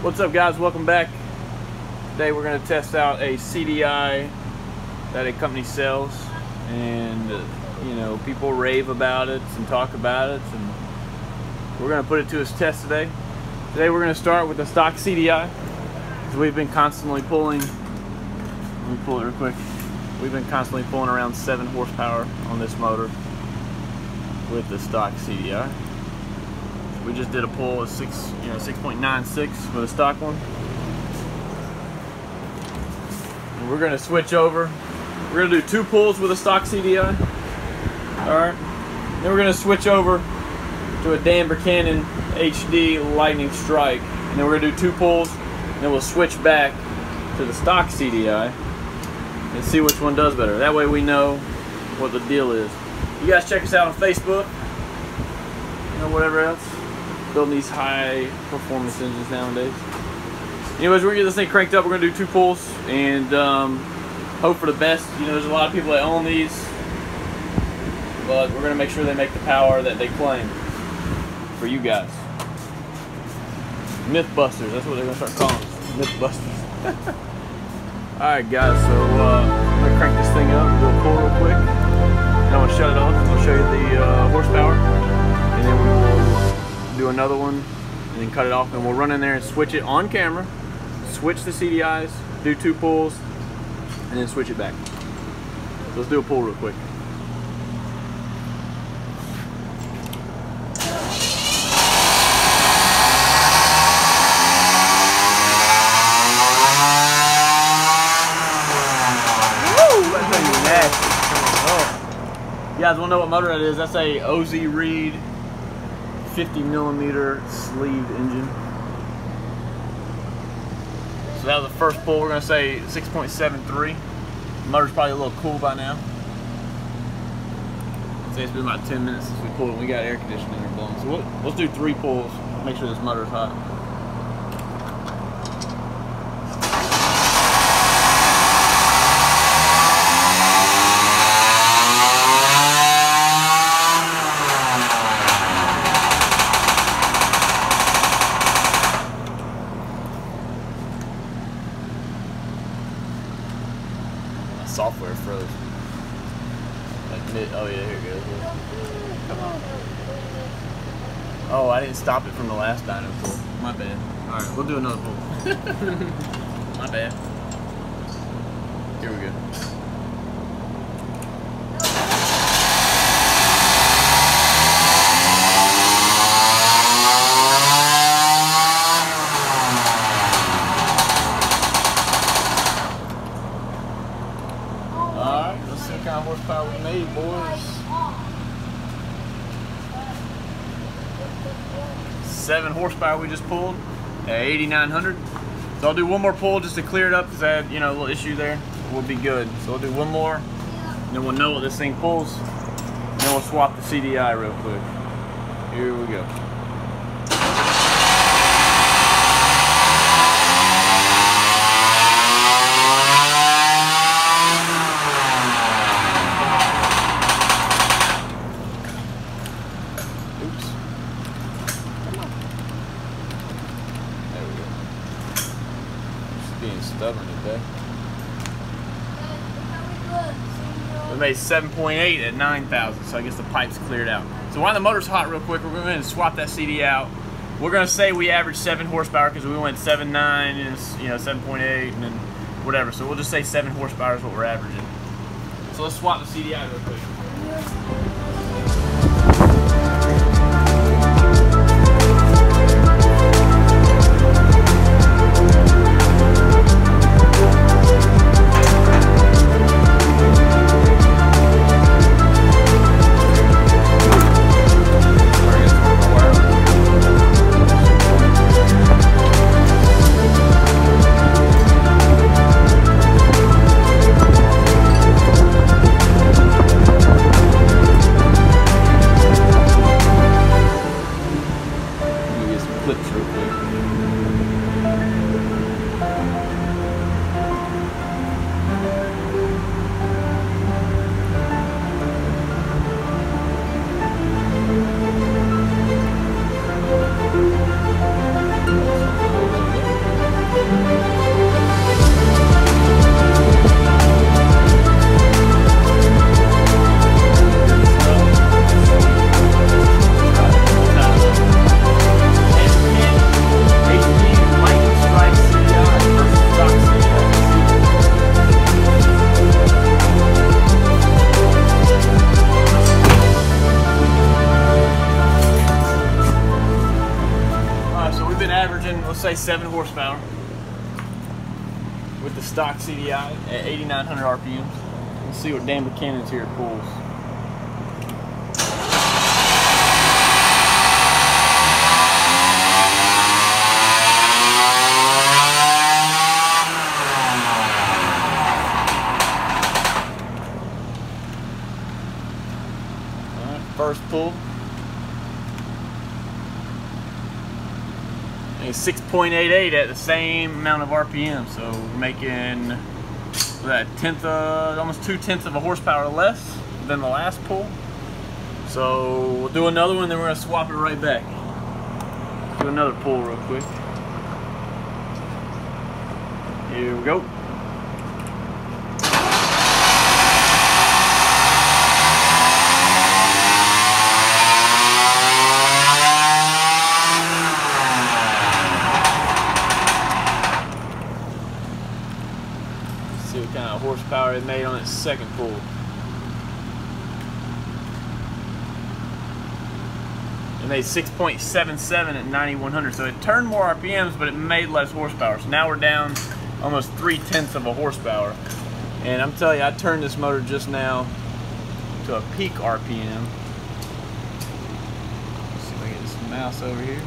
What's up, guys? Welcome back. Today we're going to test out a CDI that a company sells, and you know, people rave about it and talk about it, and we're going to put it to its test today. Today we're going to start with the stock CDI, because we've been constantly pulling. Let me pull it real quick. We've been constantly pulling around 7 horsepower on this motor with the stock CDI. We just did a pull of 6.96 with a stock one. And we're gonna switch over. We're gonna do 2 pulls with a stock CDI. Alright. Then we're gonna switch over to a Dan Buchanan HD lightning strike. And then we're gonna do 2 pulls, and then we'll switch back to the stock CDI and see which one does better. That way we know what the deal is. You guys check us out on Facebook, you know, whatever else. Building these high performance engines nowadays. Anyways, we're gonna get this thing cranked up. We're gonna do 2 pulls and hope for the best. You know, there's a lot of people that own these, but we're gonna make sure they make the power that they claim for you guys. Mythbusters, that's what they're gonna start calling us. Mythbusters. Alright guys, so I'm gonna crank this thing up, do a pull real quick. Then I'm gonna shut it off. I'll show you the horsepower, and then we will do another one and then cut it off, and we'll run in there and switch it on camera, switch the CDIs, do 2 pulls, and then switch it back. So let's do a pull real quick. Woo! That thing is nasty. Oh. You guys wanna know what motor that is? That's a OZ Reed 50mm sleeved engine. So that was the first pull. We're going to say 6.73. The motor's probably a little cool by now. I'd say it's been about 10 minutes since we pulled it. We got air conditioning in there blowing. So let's do 3 pulls. Make sure this motor's hot. Software froze. Oh yeah, here it goes. Come on. Oh, I didn't stop it from the last dyno pull. My bad. Alright, we'll do another pull. My bad. Here we go. What kind of horsepower we made, boys. 7 horsepower we just pulled at 8,900. So I'll do 1 more pull just to clear it up, because I had, you know, a little issue there. We'll be good. So we'll do 1 more, and then we'll know what this thing pulls. And then we'll swap the CDI real quick. Here we go. Being stubborn today. We made 7.8 at 9,000, so I guess the pipe's cleared out. So while the motor's hot real quick, we're going to go ahead and swap that CD out. We're going to say we averaged 7 horsepower because we went 7.9 and, you know, 7.8 and then whatever. So we'll just say 7 horsepower is what we're averaging. So let's swap the CDI real quick. 7 horsepower with the stock CDI at 8,900 RPMs. Let's see what Dan Buchanan's here pulls. First pull. And 6.88 at the same amount of RPM, so we're making that almost 2/10 of a horsepower less than the last pull. So we'll do another one, then we're gonna swap it right back. Do another pull real quick. Here we go. See what kind of horsepower it made on its second pull. It made 6.77 at 9,100, so it turned more RPMs, but it made less horsepower. So now we're down almost 3/10 of a horsepower. And I'm telling you, I turned this motor just now to a peak RPM. Let's see if I get this mouse over here.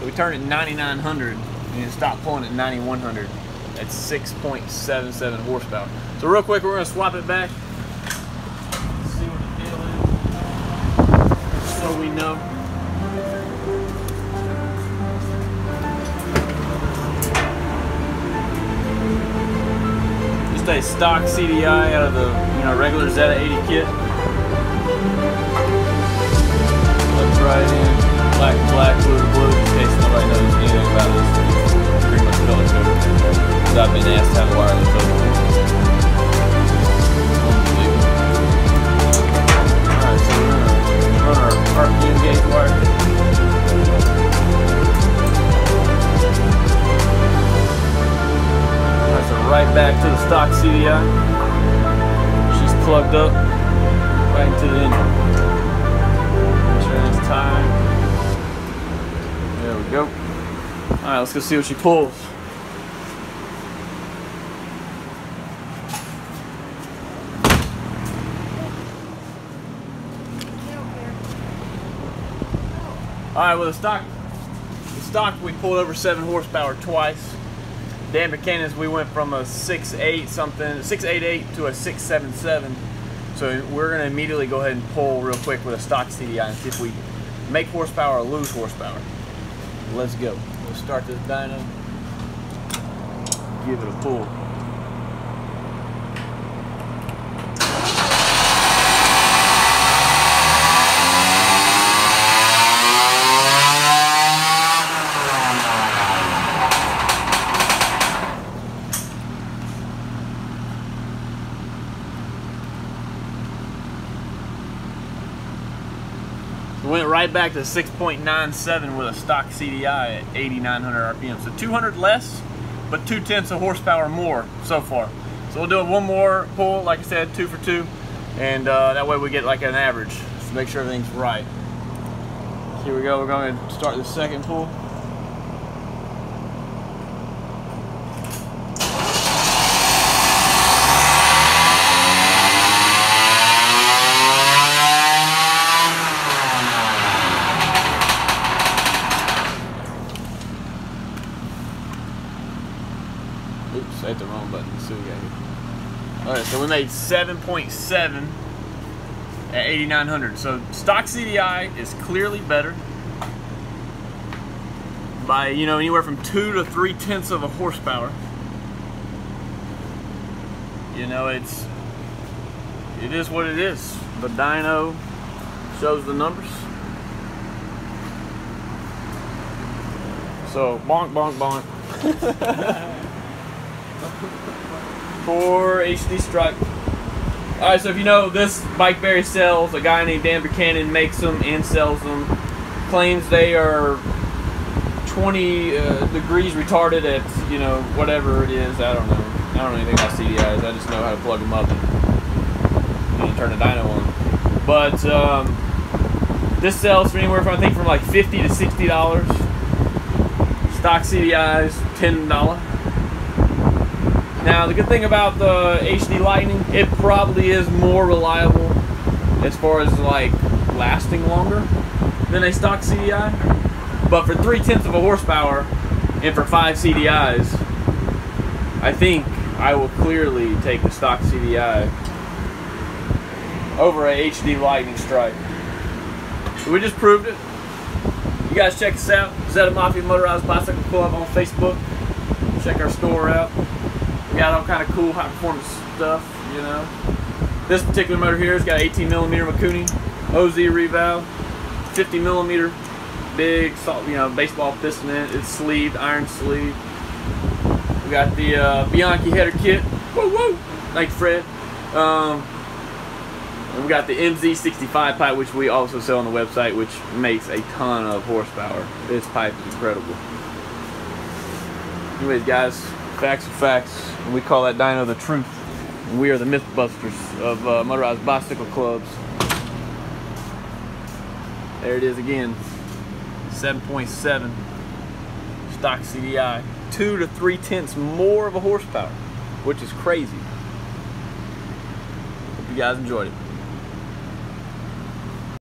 So we turned it 9,900. And it stopped pulling at 9,100 at 6.77 horsepower. So real quick, we're going to swap it back. See what the deal is. So we know. Just a stock CDI out of the regular Zeda 80 kit. Let's right in. Black to black, blue to blue, in case nobody knows anything about this. Pretty much color coded. Because I've been asked how to wire this over. Alright, so we're going to run our RPM gauge wire. Alright, so right back to the stock CDI. She's plugged up right into the engine. Make sure it's tied. There we go. Alright, let's go see what she pulls. Alright, well the stock we pulled over 7 horsepower twice. Dan Buchanan's we went from a 688 to a 677. So we're gonna immediately go ahead and pull real quick with a stock CDI and see if we make horsepower or lose horsepower. Let's go. We'll start this dyno. Give it a pull. Went right back to 6.97 with a stock CDI at 8,900 RPM. So 200 less, but 2/10 of horsepower more so far. So we'll do one more pull, like I said, 2 for 2, and that way we get like an average. So make sure everything's right. Here we go. We're going to start the second pull. Oops, I hit the wrong button. Let's see what we got here. Alright, so we made 7.7 at 8,900. So stock CDI is clearly better by, anywhere from 2 to 3/10 of a horsepower. It is what it is. The dyno shows the numbers. So bonk, bonk, bonk. For HD Strike. Alright, so if you know, this bike Berry sells, a guy named Dan Buchanan makes them and sells them. Claims they are 20 degrees retarded at, whatever it is. I don't know. I don't know anything about CDIs. I just know how to plug them up and turn the dyno on. But This sells for anywhere from, I think, from like $50 to $60. Stock CDI is $10. Now, the good thing about the HD Lightning, it probably is more reliable as far as like lasting longer than a stock CDI. But for 3/10 of a horsepower and for 5 CDIs, I think I will clearly take the stock CDI over a HD Lightning Strike. So we just proved it. You guys check us out, Zeda Mafia Motorized Bicycle Club on Facebook. Check our store out. We got all kind of cool high performance stuff, you know. This particular motor here has got 18mm Mikuni OZ revalve, 50mm big, you know, baseball piston in it. It's sleeved, iron sleeved. We got the Bianchi header kit. Woo woo! Thank you, Fred. And we got the MZ65 pipe, which we also sell on the website, which makes a ton of horsepower. This pipe is incredible. Anyways, guys, facts are facts, and we call that dyno the truth. And we are the Mythbusters of motorized bicycle clubs. There it is again. 7.7 stock CDI. 2 to 3/10 more of a horsepower, which is crazy. Hope you guys enjoyed it.